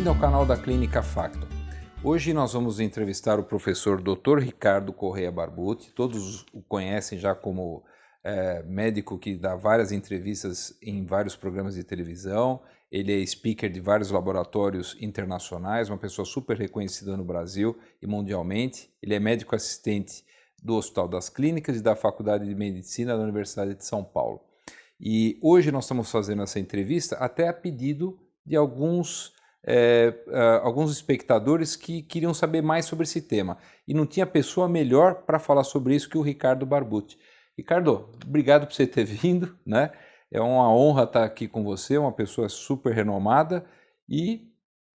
Bem-vindo ao canal da Clínica Facto. Hoje nós vamos entrevistar o professor Dr. Ricardo Correia Barbutti. Todos o conhecem já como médico que dá várias entrevistas em vários programas de televisão. Ele é speaker de vários laboratórios internacionais, uma pessoa super reconhecida no Brasil e mundialmente. Ele é médico assistente do Hospital das Clínicas e da Faculdade de Medicina da Universidade de São Paulo. E hoje nós estamos fazendo essa entrevista até a pedido de alguns espectadores que queriam saber mais sobre esse tema. E não tinha pessoa melhor para falar sobre isso que o Ricardo Barbutti. Ricardo, obrigado por você ter vindo, né? É uma honra estar aqui com você, uma pessoa super renomada. E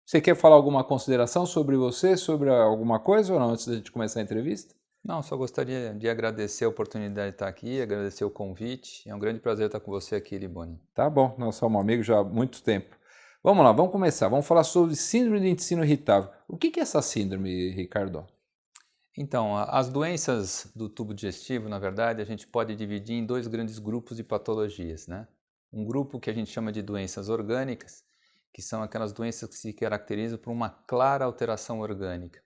você quer falar alguma consideração sobre você, sobre alguma coisa ou não, antes da gente começar a entrevista? Não, só gostaria de agradecer a oportunidade de estar aqui, agradecer o convite. É um grande prazer estar com você aqui, Liboni. Tá bom, nós somos amigos já há muito tempo. Vamos lá, vamos começar. Vamos falar sobre síndrome do intestino irritável. O que é essa síndrome, Ricardo? Então, as doenças do tubo digestivo, na verdade, a gente pode dividir em dois grandes grupos de patologias, né? Um grupo que a gente chama de doenças orgânicas, que são aquelas doenças que se caracterizam por uma clara alteração orgânica.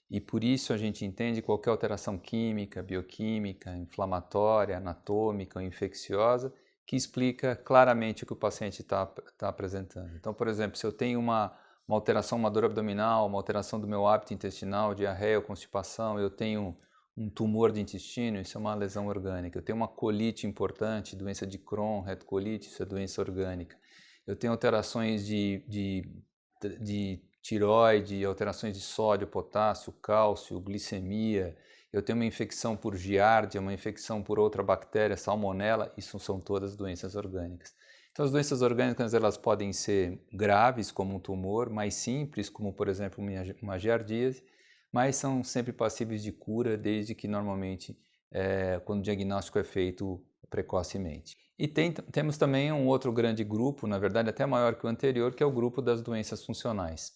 E por isso a gente entende qualquer alteração química, bioquímica, inflamatória, anatômica ou infecciosa que explica claramente o que o paciente está apresentando. Então, por exemplo, se eu tenho uma alteração, uma dor abdominal, uma alteração do meu hábito intestinal, diarreia ou constipação, eu tenho um tumor de intestino, isso é uma lesão orgânica. Eu tenho uma colite importante, doença de Crohn, retocolite, isso é doença orgânica. Eu tenho alterações de tireoide, alterações de sódio, potássio, cálcio, glicemia. Eu tenho uma infecção por giardia, uma infecção por outra bactéria, salmonela, isso são todas doenças orgânicas. Então as doenças orgânicas elas podem ser graves, como um tumor, mais simples, como por exemplo uma giardíase, mas são sempre passíveis de cura, desde que normalmente quando o diagnóstico é feito precocemente. E temos também um outro grande grupo, na verdade até maior que o anterior, que é o grupo das doenças funcionais.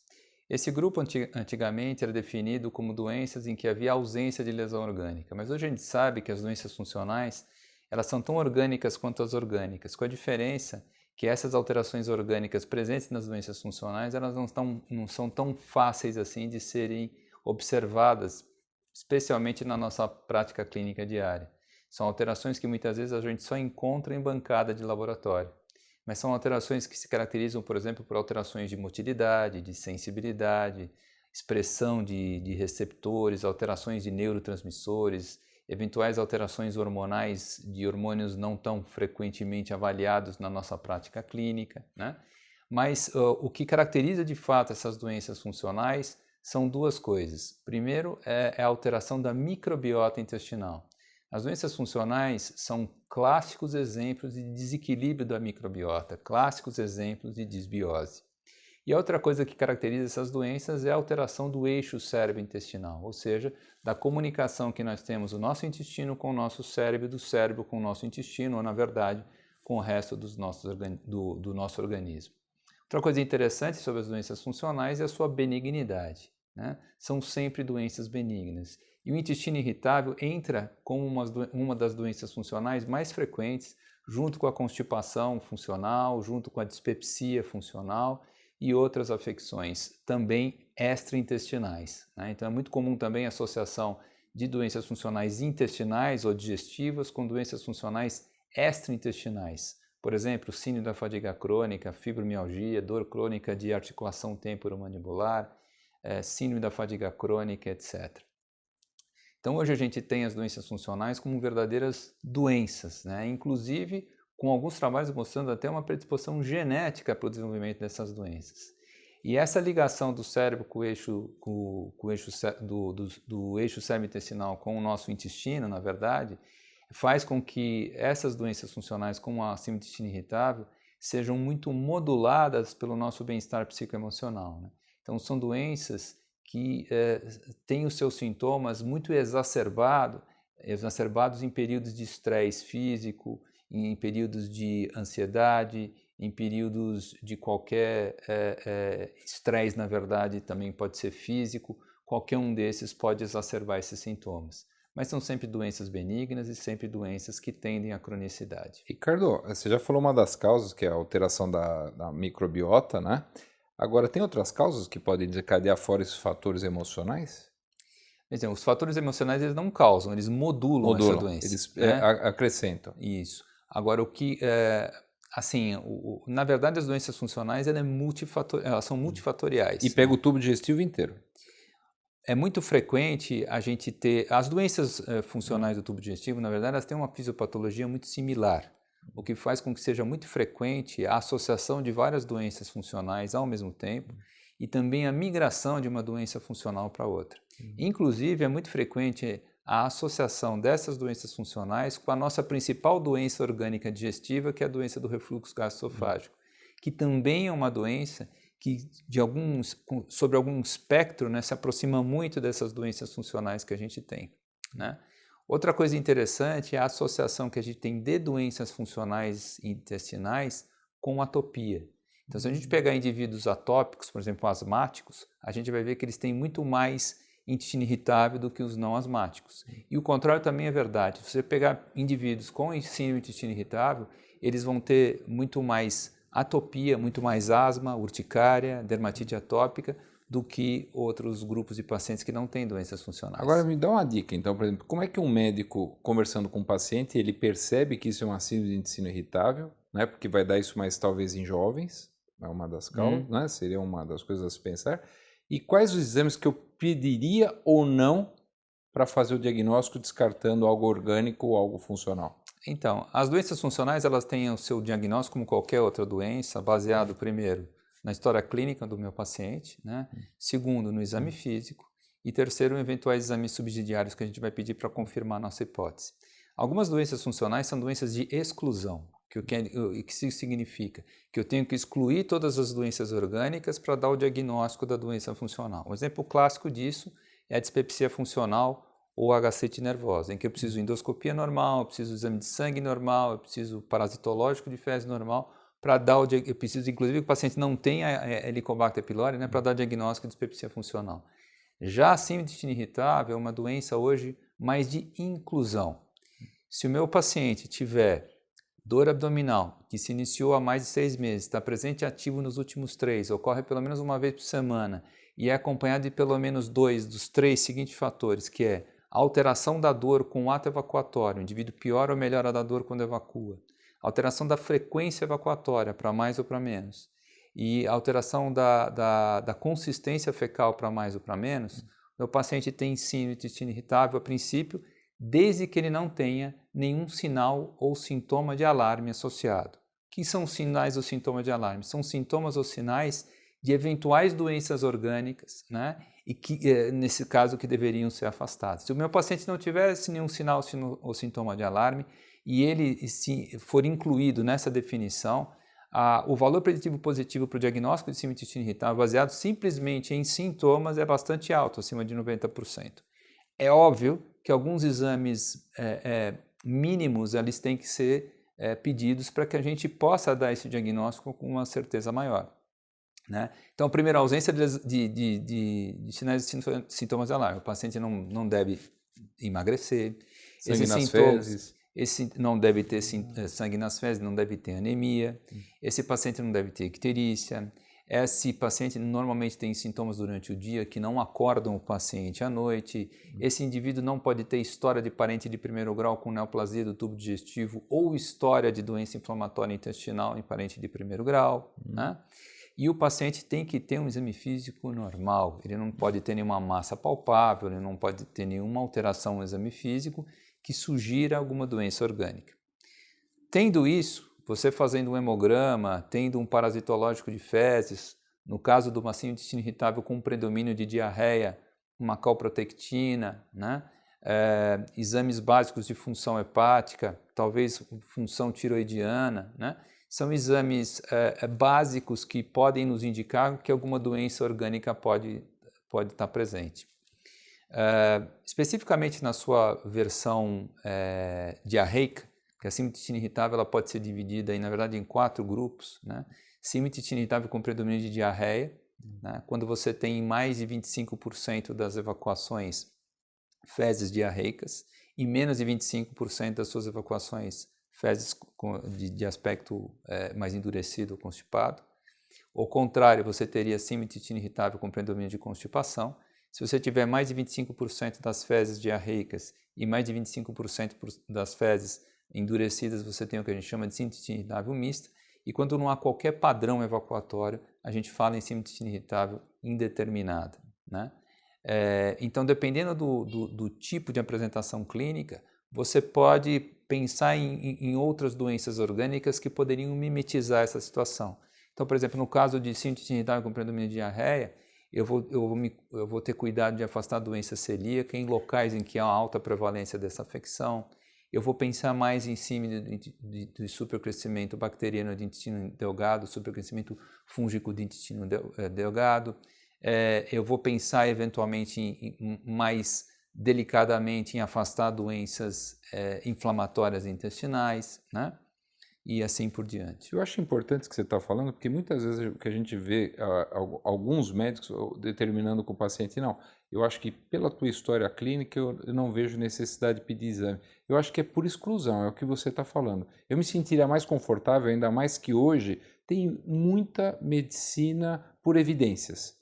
Esse grupo antigamente era definido como doenças em que havia ausência de lesão orgânica, mas hoje a gente sabe que as doenças funcionais elas são tão orgânicas quanto as orgânicas, com a diferença que essas alterações orgânicas presentes nas doenças funcionais elas não são tão fáceis assim de serem observadas, especialmente na nossa prática clínica diária. São alterações que muitas vezes a gente só encontra em bancada de laboratório. Mas são alterações que se caracterizam, por exemplo, por alterações de motilidade, de sensibilidade, expressão de receptores, alterações de neurotransmissores, eventuais alterações hormonais de hormônios não tão frequentemente avaliados na nossa prática clínica, né? Mas o que caracteriza de fato essas doenças funcionais são duas coisas. Primeiro é a alteração da microbiota intestinal. As doenças funcionais são clássicos exemplos de desequilíbrio da microbiota, clássicos exemplos de disbiose. E a outra coisa que caracteriza essas doenças é a alteração do eixo cérebro-intestinal, ou seja, da comunicação que nós temos do nosso intestino com o nosso cérebro, do cérebro com o nosso intestino, ou na verdade, com o resto do nosso organismo. Outra coisa interessante sobre as doenças funcionais é a sua benignidade, né? São sempre doenças benignas. E o intestino irritável entra como uma das doenças funcionais mais frequentes, junto com a constipação funcional, junto com a dispepsia funcional e outras afecções também extraintestinais, né? Então é muito comum também a associação de doenças funcionais intestinais ou digestivas com doenças funcionais extraintestinais. Por exemplo, síndrome da fadiga crônica, fibromialgia, dor crônica de articulação temporomandibular, síndrome da fadiga crônica, etc. Então hoje a gente tem as doenças funcionais como verdadeiras doenças, né? Inclusive com alguns trabalhos mostrando até uma predisposição genética para o desenvolvimento dessas doenças. E essa ligação do cérebro com o eixo, do eixo cérebro-intestinal com o nosso intestino, na verdade, faz com que essas doenças funcionais, como a síndrome do intestino irritável, sejam muito moduladas pelo nosso bem-estar psicoemocional, né? Então são doenças que têm os seus sintomas muito exacerbados em períodos de estresse físico, em períodos de ansiedade, em períodos de qualquer estresse, na verdade, também pode ser físico, qualquer um desses pode exacerbar esses sintomas. Mas são sempre doenças benignas e sempre doenças que tendem à cronicidade. Ricardo, você já falou uma das causas, que é a alteração da microbiota, né? Agora, tem outras causas que podem desencadear fora esses fatores emocionais? Então, os fatores emocionais eles não causam, eles modulam essa doença. Eles né? acrescentam. Isso. Agora, assim, na verdade, as doenças funcionais elas são multifatoriais. E pega o tubo digestivo inteiro. É muito frequente a gente ter... As doenças funcionais do tubo digestivo, na verdade, elas têm uma fisiopatologia muito similar, o que faz com que seja muito frequente a associação de várias doenças funcionais ao mesmo tempo e também a migração de uma doença funcional para outra. Inclusive, é muito frequente a associação dessas doenças funcionais com a nossa principal doença orgânica digestiva, que é a doença do refluxo gastroesofágico, que também é uma doença que sobre algum espectro, né, se aproxima muito dessas doenças funcionais que a gente tem. Né? Outra coisa interessante é a associação que a gente tem de doenças funcionais intestinais com atopia. Então, se a gente pegar indivíduos atópicos, por exemplo, asmáticos, a gente vai ver que eles têm muito mais intestino irritável do que os não asmáticos. E o contrário também é verdade. Se você pegar indivíduos com intestino irritável, eles vão ter muito mais atopia, muito mais asma, urticária, dermatite atópica, do que outros grupos de pacientes que não têm doenças funcionais. Agora me dá uma dica, então, por exemplo, como é que um médico, conversando com um paciente, ele percebe que isso é uma síndrome de intestino irritável, né? Porque vai dar isso mais talvez em jovens, é uma das causas, né? Seria uma das coisas a se pensar. E quais os exames que eu pediria ou não para fazer o diagnóstico descartando algo orgânico ou algo funcional? Então, as doenças funcionais elas têm o seu diagnóstico como qualquer outra doença, baseado primeiro na história clínica do meu paciente, né? Segundo, no exame físico e terceiro, em eventuais exames subsidiários que a gente vai pedir para confirmar a nossa hipótese. Algumas doenças funcionais são doenças de exclusão. O que isso significa? Que eu tenho que excluir todas as doenças orgânicas para dar o diagnóstico da doença funcional. Um exemplo clássico disso é a dispepsia funcional ou a gastrite nervosa, em que eu preciso endoscopia normal, eu preciso exame de sangue normal, eu preciso parasitológico de fezes normal, para dar eu preciso inclusive que o paciente não tenha Helicobacter pylori, né, para dar o diagnóstico de dispepsia funcional. Já a síndrome de intestino irritável é uma doença hoje mais de inclusão. Se o meu paciente tiver dor abdominal, que se iniciou há mais de 6 meses, está presente e ativo nos últimos 3, ocorre pelo menos uma vez por semana e é acompanhado de pelo menos 2 dos 3 seguintes fatores, que é a alteração da dor com o ato evacuatório, o indivíduo piora ou melhora da dor quando evacua, alteração da frequência evacuatória para mais ou para menos e alteração da consistência fecal para mais ou para menos, o paciente tem síndrome de intestino irritável a princípio, desde que ele não tenha nenhum sinal ou sintoma de alarme associado. O que são os sinais ou sintomas de alarme? São sintomas ou sinais de eventuais doenças orgânicas, né? E que, nesse caso, que deveriam ser afastadas. Se o meu paciente não tivesse nenhum sinal ou sintoma de alarme e ele for incluído nessa definição, o valor preditivo positivo para o diagnóstico de síndrome de intestino irritável baseado simplesmente em sintomas é bastante alto, acima de 90%. É óbvio que alguns exames mínimos eles têm que ser pedidos para que a gente possa dar esse diagnóstico com uma certeza maior. Né? Então, primeiro, a ausência de sinais e sintomas de alarme. O paciente não deve emagrecer. Sangue nas fezes. Não deve ter sangue nas fezes, não deve ter anemia. Esse paciente não deve ter icterícia. Esse paciente normalmente tem sintomas durante o dia que não acordam o paciente à noite. Esse indivíduo não pode ter história de parente de primeiro grau com neoplasia do tubo digestivo ou história de doença inflamatória intestinal em parente de primeiro grau. Né? E o paciente tem que ter um exame físico normal. Ele não pode ter nenhuma massa palpável, ele não pode ter nenhuma alteração no exame físico que sugira alguma doença orgânica. Tendo isso, você fazendo um hemograma, tendo um parasitológico de fezes, no caso do síndrome de intestino irritável com predomínio de diarreia, uma calprotectina, né? Exames básicos de função hepática, talvez função tiroidiana, né? São exames básicos que podem nos indicar que alguma doença orgânica pode estar presente. Especificamente na sua versão diarreica, que a síndrome de intestino irritável ela pode ser dividida, na verdade, em 4 grupos. Né? Síndrome de intestino irritável com predomínio de diarreia, né? Quando você tem mais de 25% das evacuações fezes diarreicas e menos de 25% das suas evacuações fezes de aspecto mais endurecido ou constipado. Ao contrário, você teria síndrome do intestino irritável com predomínio de constipação. Se você tiver mais de 25% das fezes diarreicas e mais de 25% das fezes endurecidas, você tem o que a gente chama de síndrome do intestino irritável mista. E quando não há qualquer padrão evacuatório, a gente fala em síndrome do intestino irritável indeterminada, né? Então, dependendo do tipo de apresentação clínica, você pode pensar em outras doenças orgânicas que poderiam mimetizar essa situação. Então, por exemplo, no caso de síndrome do intestino irritável com predomínio de diarreia, eu vou ter cuidado de afastar a doença celíaca em locais em que há alta prevalência dessa afecção. Eu vou pensar mais em cima de supercrescimento bacteriano de intestino delgado, supercrescimento fúngico de intestino delgado. Eu vou pensar eventualmente mais delicadamente em afastar doenças inflamatórias intestinais, né? E assim por diante. Eu acho importante o que você está falando, porque muitas vezes o que a gente vê, alguns médicos determinando com o paciente, não, eu acho que pela tua história clínica eu não vejo necessidade de pedir exame. Eu acho que é por exclusão, é o que você está falando. Eu me sentiria mais confortável, ainda mais que hoje tem muita medicina por evidências.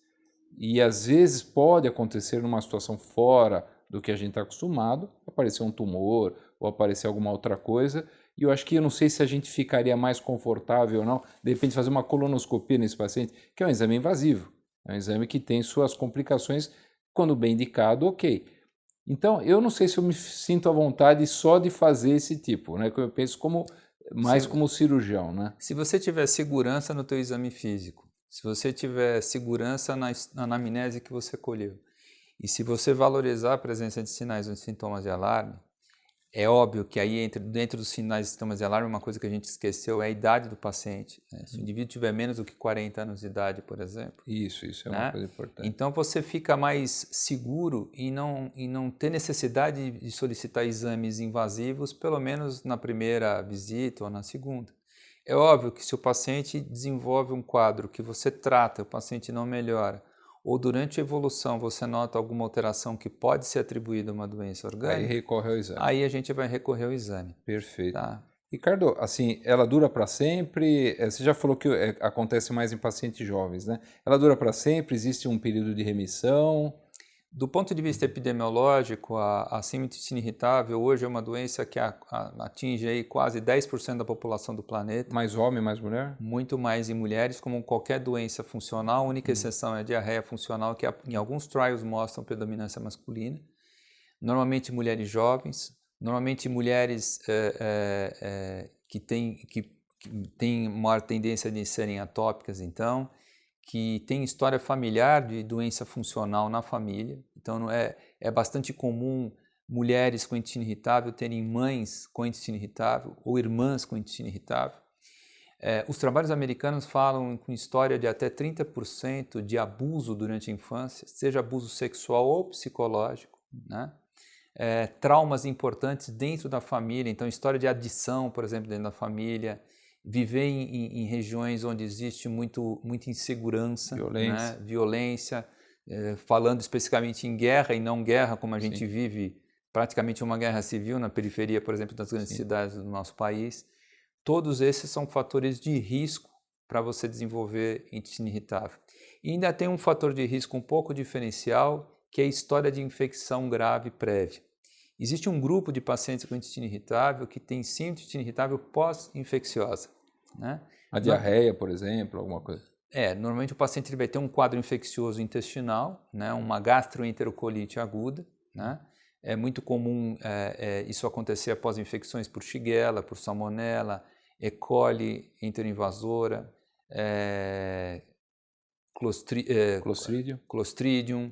E às vezes pode acontecer numa situação fora do que a gente está acostumado, aparecer um tumor ou aparecer alguma outra coisa, e eu acho que eu não sei se a gente ficaria mais confortável ou não, de repente fazer uma colonoscopia nesse paciente, que é um exame invasivo, é um exame que tem suas complicações, quando bem indicado, ok. Então, eu não sei se eu me sinto à vontade só de fazer esse tipo, né? Que eu penso mais como cirurgião, né? Se você tiver segurança no teu exame físico, se você tiver segurança na anamnese que você colheu, e se você valorizar a presença de sinais ou sintomas de alarme, é óbvio que aí dentro dos sinais e sintomas de alarme, uma coisa que a gente esqueceu é a idade do paciente, né? Se o indivíduo tiver menos do que 40 anos de idade, por exemplo. Isso é né? uma coisa importante. Então você fica mais seguro e não ter necessidade de solicitar exames invasivos, pelo menos na primeira visita ou na segunda. É óbvio que se o paciente desenvolve um quadro que você trata, o paciente não melhora, ou durante a evolução você nota alguma alteração que pode ser atribuída a uma doença orgânica, Aí recorre ao exame. aí a gente vai recorrer ao exame. Perfeito. Tá? Ricardo, assim, ela dura para sempre? Você já falou que acontece mais em pacientes jovens, né? Ela dura para sempre? Existe um período de remissão? Do ponto de vista epidemiológico, a síndrome do intestino irritável hoje é uma doença que atinge aí quase 10% da população do planeta. Mais homem, mais mulher? Muito mais em mulheres, como qualquer doença funcional. A única exceção é a diarreia funcional, que em alguns trials mostram predominância masculina. Normalmente mulheres jovens, normalmente mulheres que têm maior tendência de serem atópicas, então, que tem história familiar de doença funcional na família. Então, é bastante comum mulheres com intestino irritável terem mães com intestino irritável ou irmãs com intestino irritável. Os trabalhos americanos falam com história de até 30% de abuso durante a infância, seja abuso sexual ou psicológico, né? Traumas importantes dentro da família, então história de adição, por exemplo, dentro da família, viver em regiões onde existe muita insegurança, violência, né? Violência, falando especificamente em guerra e não guerra, como a gente vive praticamente uma guerra civil na periferia, por exemplo, das grandes cidades do nosso país. Todos esses são fatores de risco para você desenvolver intestino irritável. E ainda tem um fator de risco um pouco diferencial, que é a história de infecção grave prévia. Existe um grupo de pacientes com intestino irritável que tem síndrome de intestino irritável pós-infecciosa, né? A diarreia, por exemplo, alguma coisa. Normalmente o paciente vai ter um quadro infeccioso intestinal, né? Uma gastroenterocolite aguda, né? É muito comum isso acontecer após infecções por Shigella, por Salmonella, E. coli enteroinvasora, Clostridium,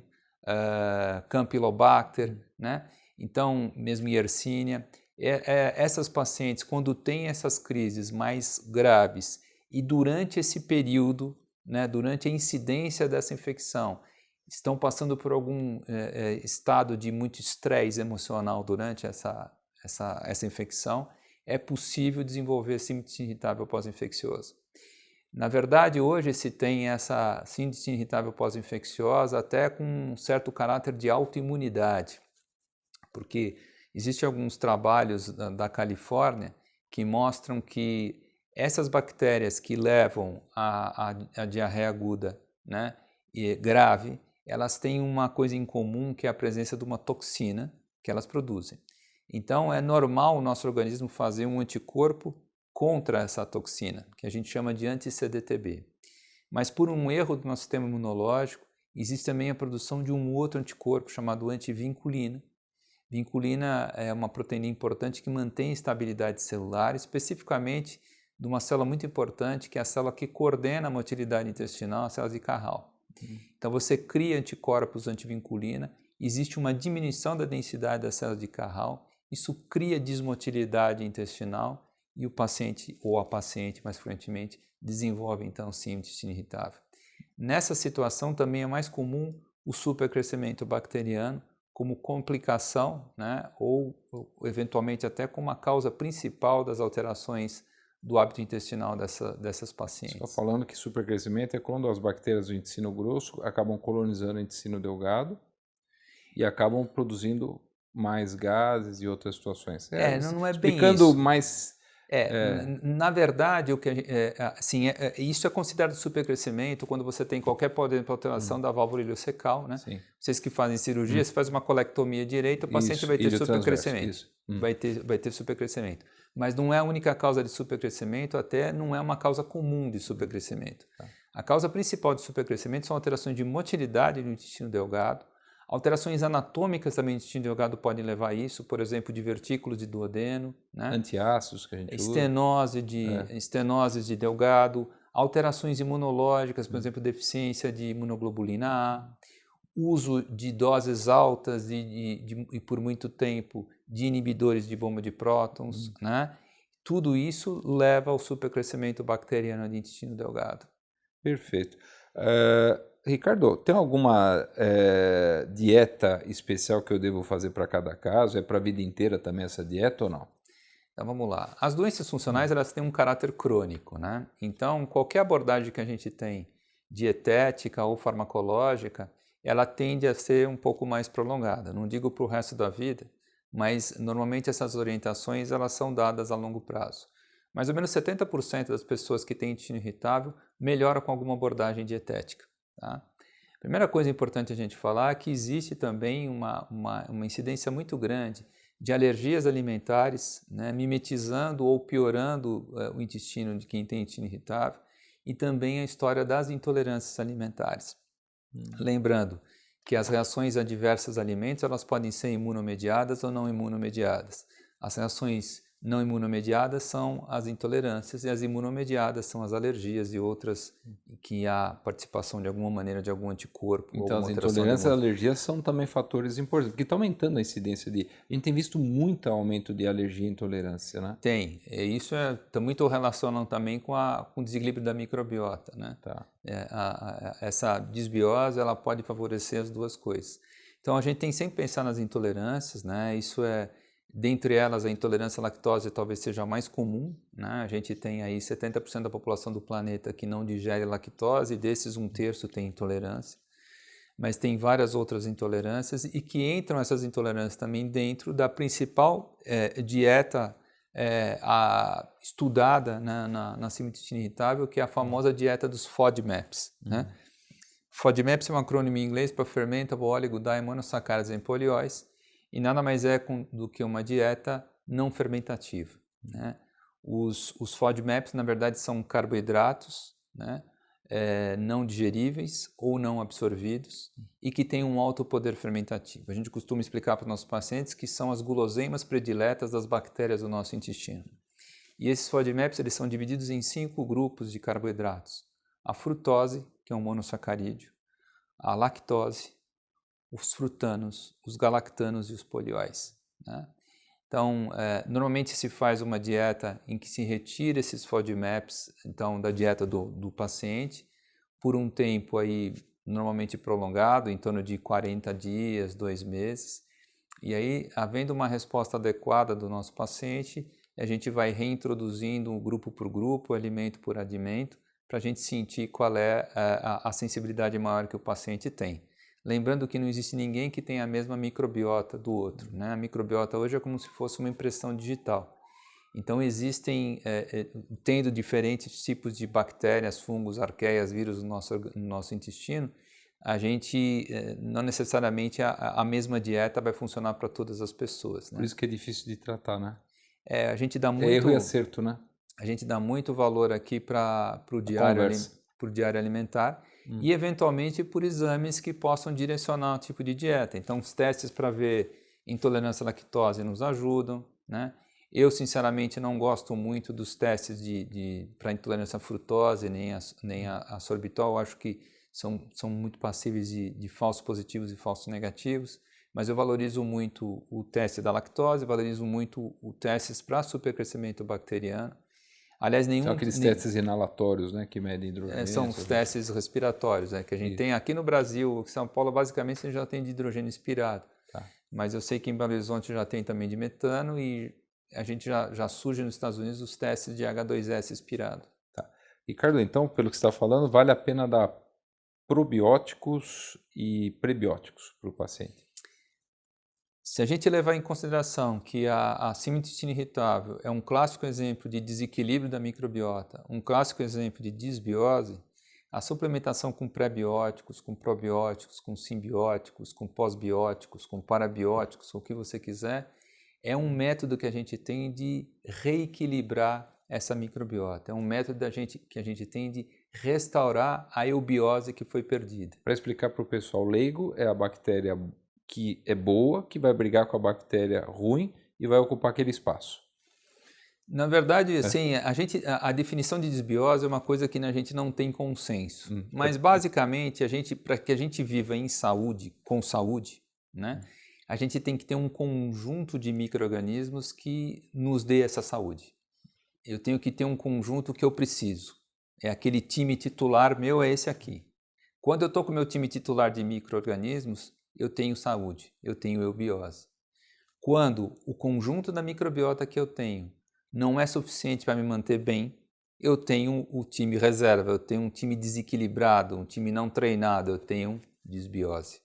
Campylobacter, né? Então, mesmo Yersinia. Essas pacientes, quando têm essas crises mais graves e durante esse período, né, durante a incidência dessa infecção, estão passando por algum estado de muito estresse emocional durante essa infecção, é possível desenvolver síndrome irritável pós-infecciosa. Na verdade, hoje se tem essa síndrome irritável pós-infecciosa até com um certo caráter de autoimunidade, porque existem alguns trabalhos da Califórnia que mostram que Essas bactérias que levam a diarreia aguda, né, e grave, elas têm uma coisa em comum, que é a presença de uma toxina que elas produzem. Então, é normal o nosso organismo fazer um anticorpo contra essa toxina, que a gente chama de anti-CDTB. Mas por um erro do nosso sistema imunológico, existe também a produção de um outro anticorpo chamado antivinculina. Vinculina é uma proteína importante que mantém a estabilidade celular, especificamente de uma célula muito importante, que é a célula que coordena a motilidade intestinal, a célula de Carral. Então você cria anticorpos antivinculina, existe uma diminuição da densidade das células de Carral, isso cria desmotilidade intestinal e o paciente, ou a paciente mais frequentemente, desenvolve então sim o intestino irritável. Nessa situação também é mais comum o supercrescimento bacteriano como complicação, né, ou eventualmente até como a causa principal das alterações do hábito intestinal dessas pacientes. Você está falando que supercrescimento é quando as bactérias do intestino grosso acabam colonizando o intestino delgado e acabam produzindo mais gases e outras situações. Não é bem explicando isso. mais... Na verdade, isso é considerado supercrescimento quando você tem qualquer alteração da válvula ileocecal, né? Sim. Vocês que fazem cirurgia, você faz uma colectomia direita, o paciente vai ter supercrescimento. Vai ter supercrescimento. Mas não é a única causa de supercrescimento, até não é uma causa comum de supercrescimento. A causa principal de supercrescimento são alterações de motilidade do intestino delgado. Alterações anatômicas também do intestino delgado podem levar a isso, por exemplo, divertículos de duodeno, né? Antiácidos que a gente usa. Estenose de delgado, alterações imunológicas, por exemplo, deficiência de imunoglobulina A, uso de doses altas e por muito tempo de inibidores de bomba de prótons, né? Tudo isso leva ao supercrescimento bacteriano do intestino delgado. Perfeito. Ricardo, tem alguma dieta especial que eu devo fazer para cada caso? É para a vida inteira também essa dieta ou não? Então vamos lá. As doenças funcionais elas têm um caráter crônico, né? Então qualquer abordagem que a gente tem, dietética ou farmacológica, ela tende a ser um pouco mais prolongada. Não digo para o resto da vida, mas normalmente essas orientações elas são dadas a longo prazo. Mais ou menos 70% das pessoas que têm intestino irritável melhoram com alguma abordagem dietética. Tá? Primeira coisa importante a gente falar é que existe também uma incidência muito grande de alergias alimentares, né, mimetizando ou piorando o intestino de quem tem intestino irritável, e também a história das intolerâncias alimentares. Lembrando que as reações adversas a alimentos elas podem ser imunomediadas ou não imunomediadas. As reações não imunomediadas são as intolerâncias e as imunomediadas são as alergias e outras que há participação de alguma maneira de algum anticorpo. Então as intolerâncias e alergias são também fatores importantes, porque está aumentando a incidência de... A gente tem visto muito aumento de alergia e intolerância, né? Tem. Isso está muito relacionado também com o desequilíbrio da microbiota, né? Tá. Essa desbiose ela pode favorecer as duas coisas. Então a gente tem sempre que pensar nas intolerâncias, né? Isso dentre elas, a intolerância à lactose talvez seja a mais comum, né? A gente tem aí 70% da população do planeta que não digere lactose, e desses 1/3 tem intolerância. Mas tem várias outras intolerâncias e que entram essas intolerâncias também dentro da principal dieta estudada na síndrome do intestino irritável, que é a famosa dieta dos FODMAPs, né? FODMAPs é um acrônimo em inglês para Fermentable Oligodimonosaccharides and Polyols, e nada mais é do que uma dieta não fermentativa, né? Os FODMAPs, na verdade, são carboidratos, né? Não digeríveis ou não absorvidos e que têm um alto poder fermentativo. A gente costuma explicar para os nossos pacientes que são as guloseimas prediletas das bactérias do nosso intestino. E esses FODMAPs eles são divididos em 5 grupos de carboidratos. A frutose, que é um monossacarídeo, a lactose, os frutanos, os galactanos e os polióis, né? Então, normalmente se faz uma dieta em que se retira esses FODMAPs, então, da dieta do paciente, por um tempo aí normalmente prolongado, em torno de 40 dias, 2 meses, e aí, havendo uma resposta adequada do nosso paciente, a gente vai reintroduzindo grupo por grupo, alimento por alimento, para a gente sentir qual é a sensibilidade maior que o paciente tem. Lembrando que não existe ninguém que tenha a mesma microbiota do outro, né? A microbiota hoje é como se fosse uma impressão digital. Então existem, tendo diferentes tipos de bactérias, fungos, arqueias, vírus no nosso intestino, a gente, não necessariamente a mesma dieta vai funcionar para todas as pessoas, Por né? isso que é difícil de tratar, né? A gente dá É erro e muito, acerto, né? a gente dá muito valor aqui para o A conversa. diário alimentar e eventualmente por exames que possam direcionar o tipo de dieta. Então os testes para ver intolerância à lactose nos ajudam, né? Eu sinceramente não gosto muito dos testes para intolerância à frutose nem a sorbitol. Eu acho que são muito passíveis de falsos positivos e falsos negativos, mas eu valorizo muito o teste da lactose, valorizo muito o testes para supercrescimento bacteriano. Aliás, São aqueles testes inalatórios, né, que medem são hidrogênio. os testes respiratórios, né, que a gente tem aqui no Brasil, em São Paulo, basicamente, a gente já tem de hidrogênio expirado. Tá. Mas eu sei que em Belo Horizonte já tem também de metano e a gente já surge nos Estados Unidos os testes de H2S expirado. Tá. Ricardo, então, pelo que você está falando, vale a pena dar probióticos e prebióticos para o paciente? Se a gente levar em consideração que a síndrome do intestino irritável é um clássico exemplo de desequilíbrio da microbiota, um clássico exemplo de disbiose, a suplementação com pré-bióticos, com probióticos, com simbióticos, com pós-bióticos, com parabióticos, o que você quiser, é um método que a gente tem de reequilibrar essa microbiota. É um método que a gente tem de restaurar a eubiose que foi perdida. Para explicar para o pessoal leigo, é a bactéria que é boa, que vai brigar com a bactéria ruim e vai ocupar aquele espaço. Na verdade, assim, a definição de desbiose é uma coisa que a gente não tem consenso. Mas, basicamente, para que a gente viva em saúde, com saúde, né, a gente tem que ter um conjunto de micro-organismos que nos dê essa saúde. Eu tenho que ter um conjunto que eu preciso. É aquele time titular meu, é esse aqui. Quando eu estou com o meu time titular de micro-organismos, eu tenho saúde, eu tenho eubiose. Quando o conjunto da microbiota que eu tenho não é suficiente para me manter bem, eu tenho o time reserva, eu tenho um time desequilibrado, um time não treinado, eu tenho disbiose.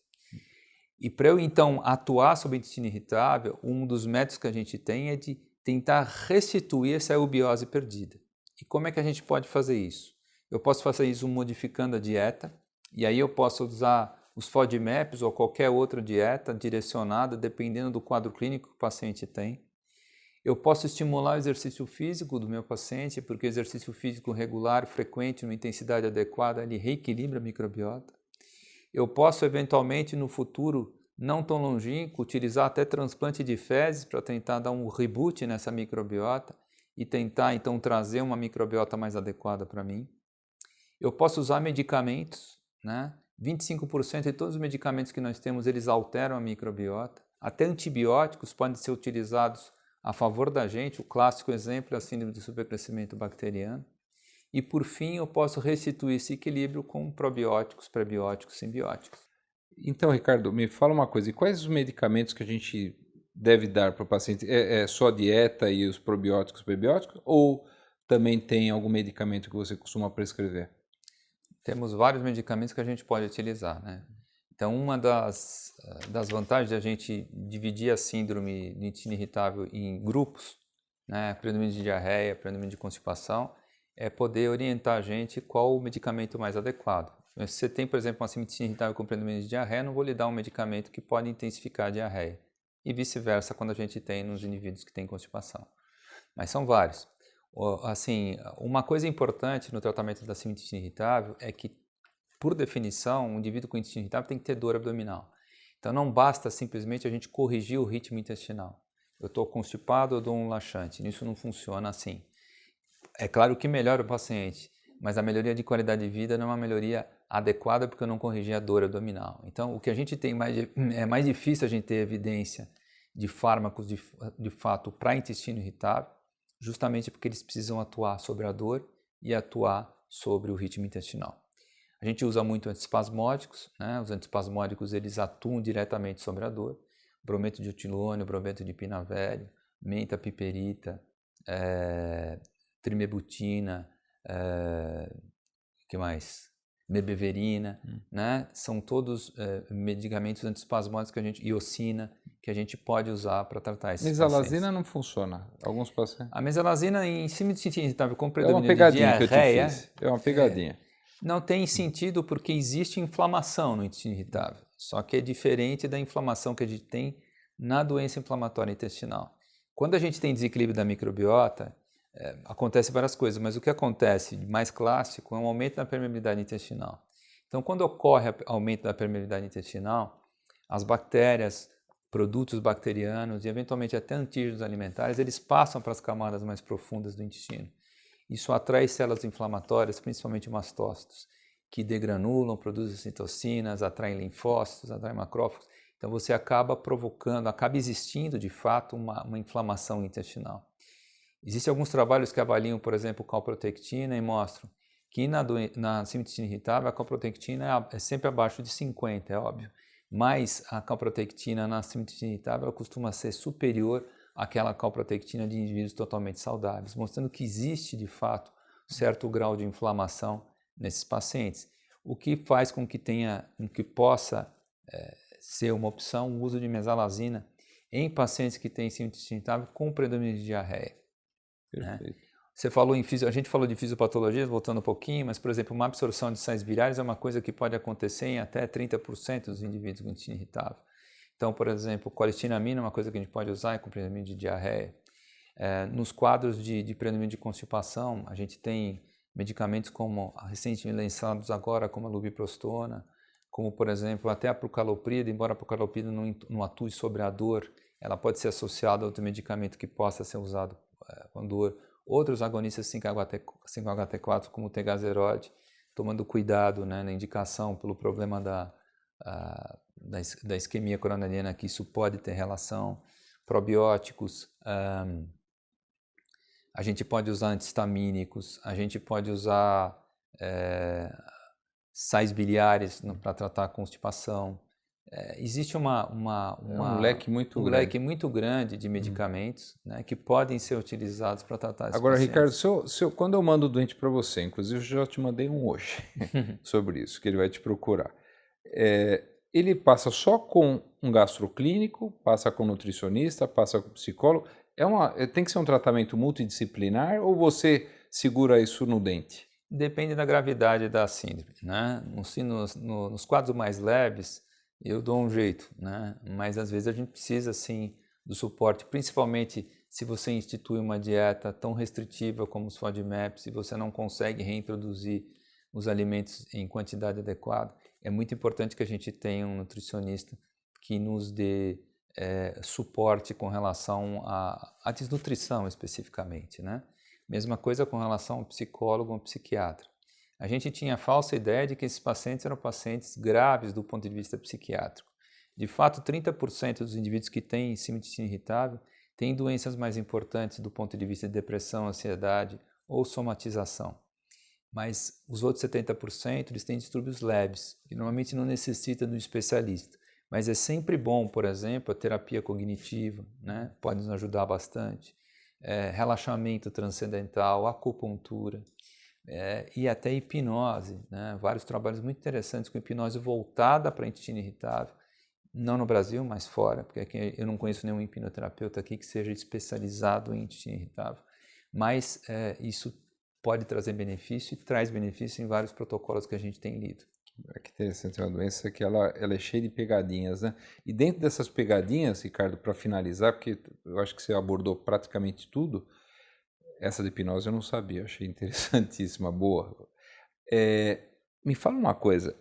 E para eu então atuar sobre o intestino irritável, um dos métodos que a gente tem é de tentar restituir essa eubiose perdida. E como é que a gente pode fazer isso? Eu posso fazer isso modificando a dieta, e aí eu posso usar os FODMAPs ou qualquer outra dieta direcionada, dependendo do quadro clínico que o paciente tem. Eu posso estimular o exercício físico do meu paciente, porque o exercício físico regular, frequente, numa intensidade adequada, ele reequilibra a microbiota. Eu posso, eventualmente, no futuro, não tão longínquo, utilizar até transplante de fezes para tentar dar um reboot nessa microbiota e tentar, então, trazer uma microbiota mais adequada para mim. Eu posso usar medicamentos, né? 25% de todos os medicamentos que nós temos, eles alteram a microbiota. Até antibióticos podem ser utilizados a favor da gente. O clássico exemplo é a síndrome de supercrescimento bacteriano. E, por fim, eu posso restituir esse equilíbrio com probióticos, prebióticos, simbióticos. Então, Ricardo, me fala uma coisa. E quais os medicamentos que a gente deve dar para o paciente? É só a dieta e os probióticos, prebióticos? Ou também tem algum medicamento que você costuma prescrever? Temos vários medicamentos que a gente pode utilizar, né? Então, uma das vantagens de a gente dividir a síndrome do intestino irritável em grupos, né, predomínio de diarreia, predomínio de constipação, é poder orientar a gente qual o medicamento mais adequado. Se você tem, por exemplo, uma síndrome do intestino irritável com predomínio de diarreia, não vou lhe dar um medicamento que pode intensificar a diarreia. E vice-versa quando a gente tem nos indivíduos que têm constipação. Mas são vários. Assim, uma coisa importante no tratamento da síndrome do intestino irritável é que, por definição, um indivíduo com intestino irritável tem que ter dor abdominal. Então não basta simplesmente a gente corrigir o ritmo intestinal. Eu estou constipado, eu dou um laxante. Isso não funciona assim. É claro que melhora o paciente, mas a melhoria de qualidade de vida não é uma melhoria adequada porque eu não corrigi a dor abdominal. Então o que a gente tem é mais difícil a gente ter evidência de fármacos de fato para intestino irritável, justamente porque eles precisam atuar sobre a dor e atuar sobre o ritmo intestinal. A gente usa muito antiespasmódicos, né? Os antiespasmódicos eles atuam diretamente sobre a dor. Brometo de utilônio, brometo de pinavério, menta piperita, trimebutina, que mais? Mebeverina, né? São todos medicamentos antiespasmódicos que a gente, iosina, que a gente pode usar para tratar esses Mesalazina pacientes. não funciona. Alguns pacientes. A mesalazina em síntese irritável com É uma predomínio de pegadinha que eu te diarreia fiz. É uma pegadinha. não tem sentido porque existe inflamação no intestino irritável. Só que é diferente da inflamação que a gente tem na doença inflamatória intestinal. Quando a gente tem desequilíbrio da microbiota, acontece várias coisas, mas o que acontece de mais clássico é um aumento da permeabilidade intestinal. Então, quando ocorre aumento da permeabilidade intestinal, as bactérias, produtos bacterianos e eventualmente até antígenos alimentares, eles passam para as camadas mais profundas do intestino. Isso atrai células inflamatórias, principalmente mastócitos, que degranulam, produzem citocinas, atraem linfócitos, atraem macrófagos. Então você acaba provocando, acaba existindo de fato uma inflamação intestinal. Existem alguns trabalhos que avaliam, por exemplo, calprotectina e mostram que na síndrome intestinal irritável a calprotectina é sempre abaixo de 50, é óbvio. Mas a calprotectina na síndrome intestinal irritável ela costuma ser superior àquela calprotectina de indivíduos totalmente saudáveis, mostrando que existe de fato certo grau de inflamação nesses pacientes, o que faz com que possa ser uma opção o uso de mesalazina em pacientes que têm síndrome intestinal irritável com predomínio de diarreia. Perfeito. Né? Você falou a gente falou de fisiopatologias, voltando um pouquinho, mas, por exemplo, uma absorção de sais biliares é uma coisa que pode acontecer em até 30% dos indivíduos com intestino irritável. Então, por exemplo, colistinamina é uma coisa que a gente pode usar com predomínio de diarreia. Nos quadros de predomínio de constipação, a gente tem medicamentos como recentemente lançados agora, como a lubiprostona, como, por exemplo, até a procaloprida, embora a procaloprida não atue sobre a dor, ela pode ser associada a outro medicamento que possa ser usado com dor. Outros agonistas 5-HT4, como o tegaserode, tomando cuidado na indicação pelo problema da isquemia coronariana, que isso pode ter relação. Probióticos, a gente pode usar antihistamínicos, a gente pode usar sais biliares para tratar a constipação. Existe um leque muito grande. Leque muito grande de medicamentos que podem ser utilizados para tratar esses Agora, pacientes. Ricardo, quando eu mando o doente para você, inclusive eu já te mandei um hoje sobre isso, que ele vai te procurar. Ele passa só com um gastroclínico, passa com nutricionista, passa com psicólogo. Tem que ser um tratamento multidisciplinar ou você segura isso no dente? Depende da gravidade da síndrome. Né? Nos quadros mais leves, eu dou um jeito, né? Mas às vezes a gente precisa sim do suporte, principalmente se você institui uma dieta tão restritiva como os FODMAP, se você não consegue reintroduzir os alimentos em quantidade adequada, é muito importante que a gente tenha um nutricionista que nos dê suporte com relação à desnutrição especificamente, né? Mesma coisa com relação ao psicólogo ou psiquiatra. A gente tinha a falsa ideia de que esses pacientes eram pacientes graves do ponto de vista psiquiátrico. De fato, 30% dos indivíduos que têm síndrome de intestino irritável têm doenças mais importantes do ponto de vista de depressão, ansiedade ou somatização. Mas os outros 70% eles têm distúrbios leves, que normalmente não necessitam de um especialista. Mas é sempre bom, por exemplo, a terapia cognitiva, né? Pode nos ajudar bastante. Relaxamento transcendental, acupuntura. E até hipnose, né? Vários trabalhos muito interessantes com hipnose voltada para intestino irritável, não no Brasil, mas fora, porque aqui eu não conheço nenhum hipnoterapeuta aqui que seja especializado em intestino irritável, mas isso pode trazer benefício e traz benefício em vários protocolos que a gente tem lido. Que interessante, é uma doença que ela é cheia de pegadinhas, né? E dentro dessas pegadinhas, Ricardo, para finalizar, porque eu acho que você abordou praticamente tudo, essa de hipnose eu não sabia, achei interessantíssima, boa. Me fala uma coisa,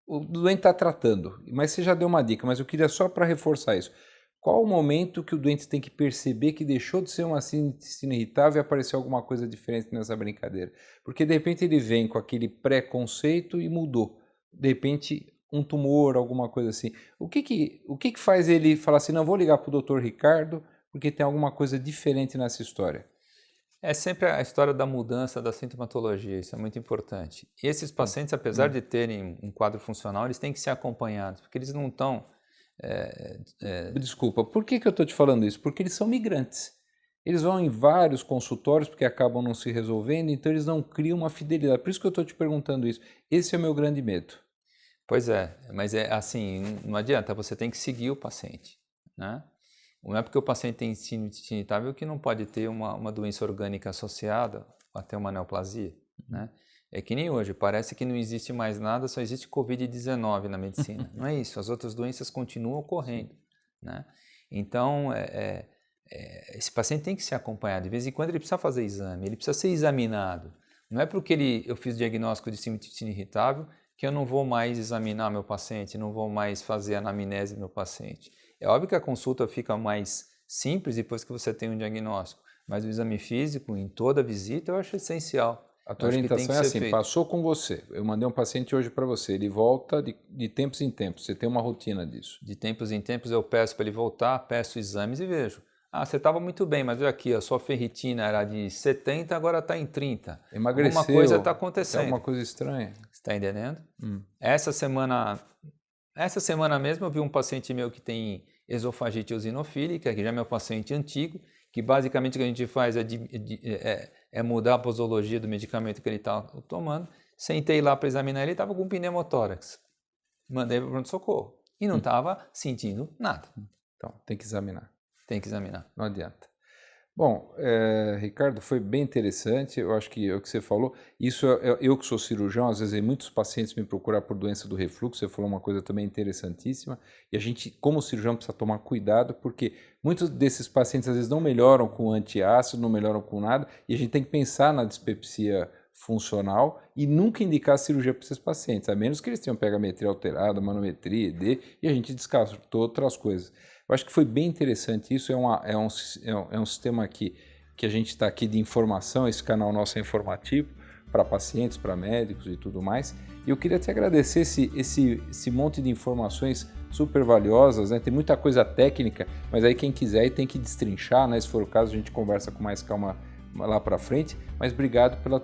o doente está tratando, mas você já deu uma dica, mas eu queria só para reforçar isso. Qual o momento que o doente tem que perceber que deixou de ser uma síndrome intestino irritável e apareceu alguma coisa diferente nessa brincadeira? Porque de repente ele vem com aquele preconceito e mudou. De repente um tumor, alguma coisa assim. O que faz ele falar assim, não, vou ligar para o Dr. Ricardo porque tem alguma coisa diferente nessa história? É sempre a história da mudança da sintomatologia, isso é muito importante. E esses pacientes, apesar de terem um quadro funcional, eles têm que ser acompanhados, porque eles não estão... Desculpa, por que eu estou te falando isso? Porque eles são migrantes. Eles vão em vários consultórios porque acabam não se resolvendo, então eles não criam uma fidelidade. Por isso que eu estou te perguntando isso. Esse é o meu grande medo. Pois é, mas é assim, não adianta, você tem que seguir o paciente. né? Não é porque o paciente tem sinusite irritável que não pode ter uma doença orgânica associada, até uma neoplasia, né? É que nem hoje, parece que não existe mais nada, só existe Covid-19 na medicina. Não é isso, as outras doenças continuam ocorrendo, né? Então, esse paciente tem que ser acompanhado. De vez em quando ele precisa fazer exame, ele precisa ser examinado. Não é porque eu fiz diagnóstico de sinusite irritável que eu não vou mais examinar meu paciente, não vou mais fazer anamnese do meu paciente. É óbvio que a consulta fica mais simples depois que você tem um diagnóstico, mas o exame físico em toda visita eu acho essencial. A tua orientação é assim, passou com você, eu mandei um paciente hoje para você, ele volta de tempos em tempos, você tem uma rotina disso? De tempos em tempos eu peço para ele voltar, peço exames e vejo. Ah, você estava muito bem, mas olha aqui, a sua ferritina era de 70, agora está em 30. Emagreceu. Alguma coisa está acontecendo. É uma coisa estranha. Você está entendendo? Essa semana mesmo eu vi um paciente meu que tem esofagite eosinofílica, que já é meu paciente antigo, que basicamente o que a gente faz é mudar a posologia do medicamento que ele está tomando. Sentei lá para examinar ele estava com pneumotórax. Mandei para o pronto-socorro e não estava sentindo nada. Então, tem que examinar. Tem que examinar. Não adianta. Bom, Ricardo, foi bem interessante, eu acho que é o que você falou, isso eu que sou cirurgião, às vezes muitos pacientes me procuram por doença do refluxo, você falou uma coisa também interessantíssima, e a gente, como cirurgião, precisa tomar cuidado, porque muitos desses pacientes às vezes não melhoram com antiácido, não melhoram com nada, e a gente tem que pensar na dispepsia funcional e nunca indicar cirurgia para esses pacientes, a menos que eles tenham pegametria alterada, manometria, ED, e a gente descartou outras coisas. Eu acho que foi bem interessante isso, é um sistema aqui que a gente está aqui de informação, esse canal nosso é informativo para pacientes, para médicos e tudo mais. E eu queria te agradecer esse monte de informações super valiosas, né? Tem muita coisa técnica, mas aí quem quiser aí tem que destrinchar, né? Se for o caso a gente conversa com mais calma lá para frente, mas obrigado pela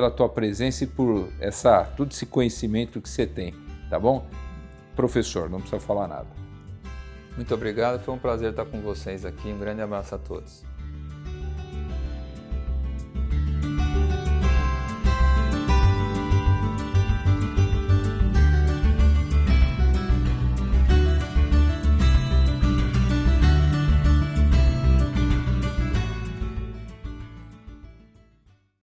tua presença e por todo esse conhecimento que você tem, tá bom? Professor, não precisa falar nada. Muito obrigado, foi um prazer estar com vocês aqui. Um grande abraço a todos.